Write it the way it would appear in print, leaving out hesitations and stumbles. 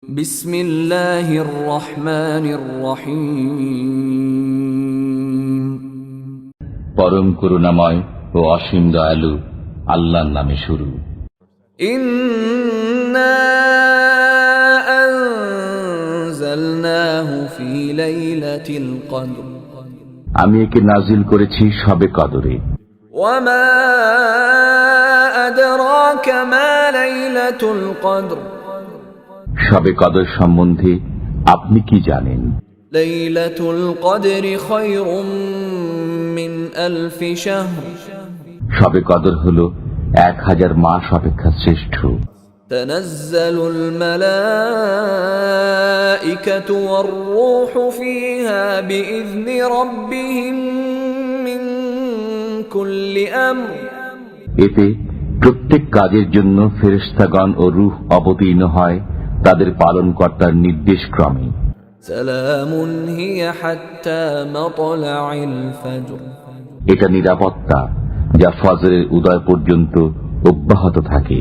বিসমিল্লাহির রহমানির রহিম। পরম করুণাময় ও অসীম দয়ালু আল্লাহর নামে শুরু। ইন্না আনজালনাহু ফি লাইলাতিল কদর। আমি একে নাজিল করেছি শবে কদরে। ওয়া মা আদরাকা মা লাইলাতুল কদর। শবে কদর সম্বন্ধে আপনি কি জানেন? লাইলাতুল কদরি খায়রুম মিন আলফি শাহর। শবে কদর হলো 1000 মাস অপেক্ষা শ্রেষ্ঠ। তানাজ্জালুল মালাইকাতু ওয়ার রূহু ফিহা বিইذনি রাব্বিহিম মিন কুল্লি আমর। এতে প্রত্যেক কাজের জন্য ফেরেশতাগণ ও রূহ অবতীর্ণ হয় তাদের পালনকর্তার নির্দেশ ক্রমে। সালামুন হিয়া হাত্তা মাতলাইল ফজর। এটা নিরাপত্তা যা ফজরের উদয় পর্যন্ত অব্যাহত থাকে।